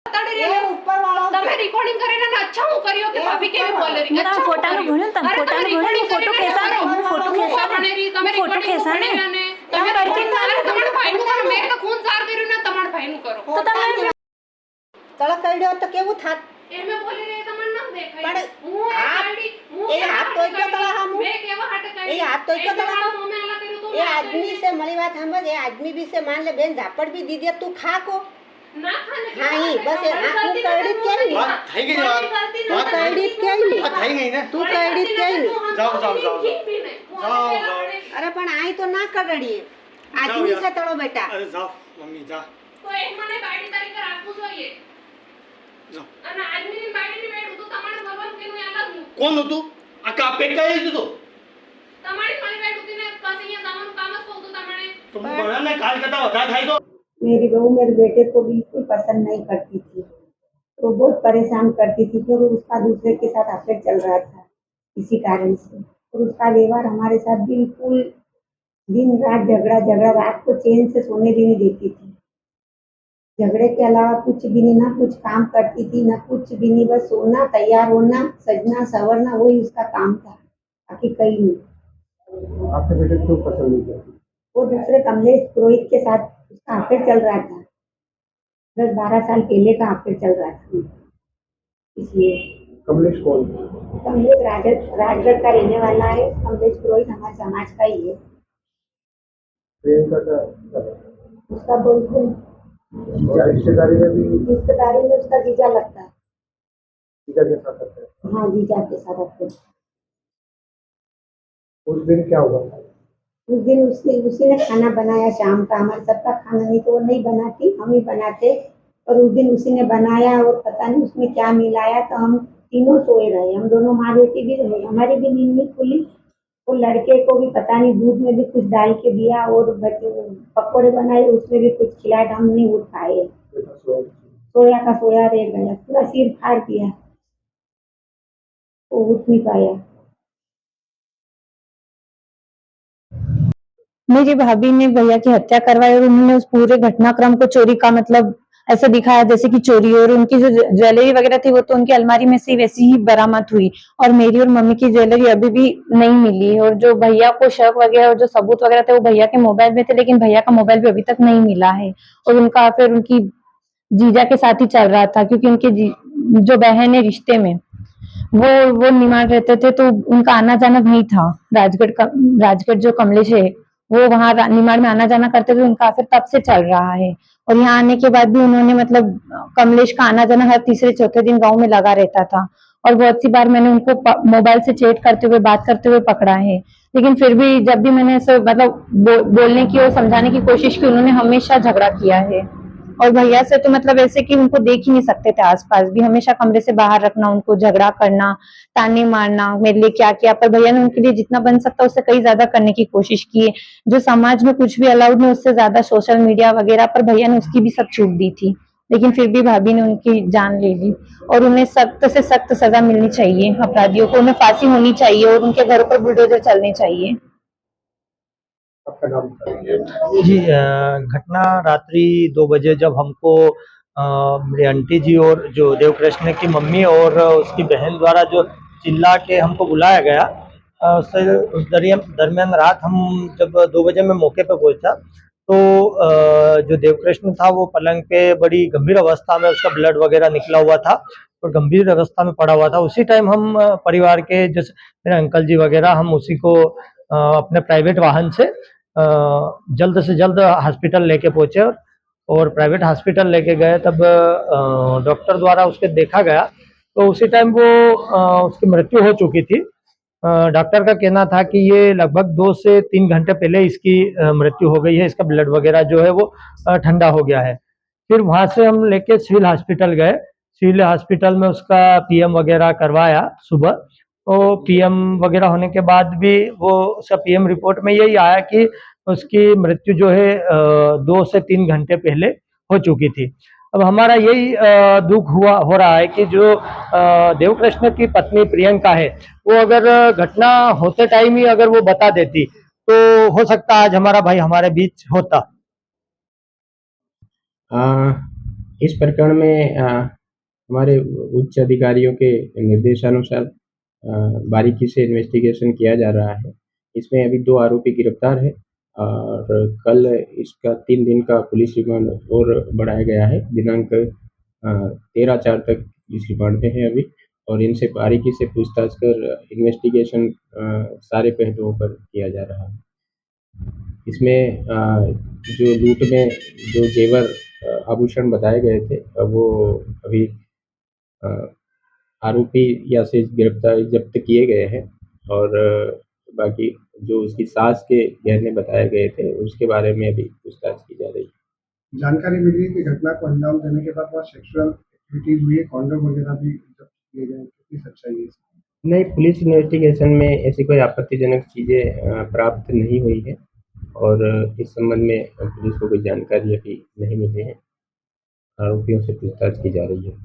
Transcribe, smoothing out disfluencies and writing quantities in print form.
એ ઉપર વાળો તમે રેકોર્ડિંગ કરીને अच्छा હું કર્યો કે ભાભી કેવી બોલે રહી अच्छा ફોટાનો ભણ્યો તને ફોટાનો ભણ્યો ફોટો ખેંચા ને ફોટો ખેંચા ને તમે ફોટો ખેંચા ને તમે કરતી તમારા ભાઈનું કરો મેં તો ખૂન સાર કર્યું ને તમારા ભાઈનું કરો તો તમે તળ કઈડ્યો તો કેવું થાત એમે બોલી રહી તમને ન દેખાય પણ હું એ હાથ તો ક્યો તળા હામું મેં કેવા હાટે કરી એ હાથ તો ક્યો તળા મમ્મી આલા કર્યું તો એ आदमी से मरी बात समझ ये आदमी भी से मान ले बेन झापड़ भी दी दिया तू खा को ના ખાને हाँ ही बस ये हाँ तू कड़ी क्या ही बात થઈ ગઈ વાત तू कड़ी क्या ही વાત થઈ ગઈ ને तू कड़ी क्या ही जाओ जाओ जाओ जाओ जाओ अरे पण आई तो ना करड़ी आदमी से तड़ो बेटा अरे जाओ मम्मी जा તો એક મને ગાડી તરીકે રાખવું જોઈએ જાઓ અને આદમીની બાડીની બેડ તો તમારે ભગવાન કેનું અલગ કોણ હતું આ કા પેટાઈ દીધું તમારી મારી બેડ ઉતીને પાસે અહીંયા જવાનું કામ જ કહું તો તમારે તો મને ને કાલ કરતા વધારે થાય તો मेरी बहू मेरे बेटे को बिल्कुल पसंद नहीं करती थी, तो बहुत परेशान करती थी क्योंकि उसका दूसरे के साथ अफेयर चल रहा था इसी कारण से। और उसका व्यवहार हमारे साथ बिल्कुल दिन रात झगड़ा झगड़ा, रात को चैन से सोने भी नहीं देती थी। झगड़े के अलावा कुछ भी नहीं, ना कुछ काम करती थी ना कुछ भी नहीं, बस सोना, तैयार होना, सजना संवरना वही उसका काम था, बाकी कहीं नहीं। आपके बेटे क्यों पसंद नहीं करती? वो दूसरे कमलेश पुरोहित के साथ उसका अफेयर चल रहा था, 10-12 साल पहले का अफेयर चल रहा था, इसलिए। कमलेश कौन? कमलेश राजगढ़ का रहने वाला है। कमलेश पुरोहित हमारे समाज का ही है। प्रियंका का उसका बॉयफ्रेंड, रिश्तेदारी में भी रिश्तेदारी में उसका जीजा लगता है। जीजा के साथ रहता है। हाँ, जीजा के साथ अफेयर। उस दिन क्या हुआ था? उस दिन उसी ने खाना बनाया शाम का, हमारे सबका खाना, नहीं तो वो नहीं बनाती, हम ही बनाते। और उस दिन उसी ने बनाया और पता नहीं उसमें क्या मिलाया, तो हम तीनों सोए रहे, हम दोनों माँ बेटी भी रहे, हमारी भी नींद नहीं खुली। और लड़के को भी पता नहीं दूध में भी कुछ डाल के दिया और पकौड़े बनाए, उसमें भी कुछ खिलाया, हम नहीं उठ पाए। सोया का सोया रह गया, पूरा सिर फाड़ दिया, वो उठ नहीं पाया। मेरी भाभी ने भैया की हत्या करवाई और उन्होंने उस पूरे घटनाक्रम को चोरी का मतलब ऐसा दिखाया जैसे कि चोरी, और उनकी जो ज्वेलरी वगैरह थी वो तो उनकी अलमारी में से वैसी ही बरामद हुई, और मेरी और मम्मी की ज्वेलरी अभी भी नहीं मिली। और जो भैया को शक वगैरह और जो सबूत वगैरह थे वो भैया के मोबाइल में थे, लेकिन भैया का मोबाइल भी अभी तक नहीं मिला है। और उनका फिर उनकी जीजा के साथ ही चल रहा था, क्योंकि उनके जो बहन है रिश्ते में वो निमाड़ रहते थे, तो उनका आना जाना वही था। राजगढ़ जो कमलेश है वो वहाँ निमाड़ में आना जाना करते थे, उनका फिर तब से चल रहा है। और यहाँ आने के बाद भी उन्होंने मतलब कमलेश का आना जाना हर तीसरे चौथे दिन गांव में लगा रहता था, और बहुत सी बार मैंने उनको मोबाइल से चैट करते हुए बात करते हुए पकड़ा है। लेकिन फिर भी जब भी मैंने ऐसे मतलब बोलने की और समझाने की कोशिश की, उन्होंने हमेशा झगड़ा किया है। और भैया से तो मतलब ऐसे कि उनको देख ही नहीं सकते थे आसपास भी, हमेशा कमरे से बाहर रखना, उनको झगड़ा करना, ताने मारना, मेरे लिए क्या किया। पर भैया ने उनके लिए जितना बन सकता उससे कई ज्यादा करने की कोशिश की है। जो समाज में कुछ भी अलाउड नहीं, उससे ज्यादा सोशल मीडिया वगैरह पर भैया ने उसकी भी सब छूट दी थी, लेकिन फिर भी भाभी ने उनकी जान ले ली। और उन्हें सख्त से सख्त सजा मिलनी चाहिए अपराधियों को, उन्हें फांसी होनी चाहिए और उनके घरों पर बुलडोजर चलने चाहिए। आपका नाम? जी, घटना रात्रि 2 बजे जब हमको मेरी आंटी जी और जो देवकृष्ण की मम्मी और उसकी बहन द्वारा जो चिल्ला के हमको बुलाया गया, उस दरमियान रात हम जब 2 बजे मैं मौके पर पहुंचा, तो जो देवकृष्ण था वो पलंग पे बड़ी गंभीर अवस्था में, उसका ब्लड वगैरह निकला हुआ था और गंभीर अवस्था में पड़ा हुआ था। उसी टाइम हम परिवार के जैसे मेरे अंकल जी वगैरह, हम उसी को अपने प्राइवेट वाहन से जल्द से जल्द हॉस्पिटल लेके पहुंचे और प्राइवेट हॉस्पिटल लेके गए। तब डॉक्टर द्वारा उसके देखा गया, तो उसी टाइम वो उसकी मृत्यु हो चुकी थी। डॉक्टर का कहना था कि ये लगभग 2 से 3 घंटे पहले इसकी मृत्यु हो गई है, इसका ब्लड वगैरह जो है वो ठंडा हो गया है। फिर वहाँ से हम लेके सिविल हॉस्पिटल गए। सिविल हॉस्पिटल में उसका पीएम वगैरह करवाया सुबह, तो पीएम वगैरह होने के बाद भी वो उसका पीएम रिपोर्ट में यही आया कि उसकी मृत्यु जो है 2 से 3 घंटे पहले हो चुकी थी। अब हमारा यही दुख हो रहा है कि जो देवकृष्ण की पत्नी प्रियंका है, वो अगर घटना होते टाइम ही अगर वो बता देती तो हो सकता आज हमारा भाई हमारे बीच होता। इस प्रकरण में हमारे उच्च अधिकारियों के निर्देशानुसार बारीकी से इन्वेस्टिगेशन किया जा रहा है। इसमें अभी 2 आरोपी गिरफ्तार हैं और कल इसका 3 दिन का पुलिस रिमांड और बढ़ाया गया है। दिनांक 13/4 तक पुलिस रिमांड पे है अभी और इनसे बारीकी से पूछताछ कर इन्वेस्टिगेशन सारे पहलुओं पर किया जा रहा है। इसमें जो लूट में जो जेवर आभूषण बताए गए थे वो अभी आरोपी या से गिरफ्तार जब्त किए गए हैं और बाकी जो उसकी सास के गहने बताए गए थे उसके बारे में अभी पूछताछ की जा रही है। जानकारी मिली है कि घटना को अंजाम देने के बाद वहाँ सेक्सुअल एक्टिविटीज हुई है, कॉन्डोम वगैरह भी जब्त किए गए हैं। कितनी सच्चाई है इसमें? नहीं, पुलिस इन्वेस्टिगेशन में ऐसी कोई आपत्तिजनक चीज़ें प्राप्त नहीं हुई है और इस संबंध में पुलिस को कोई जानकारी अभी नहीं मिली है। आरोपियों से पूछताछ की जा रही है।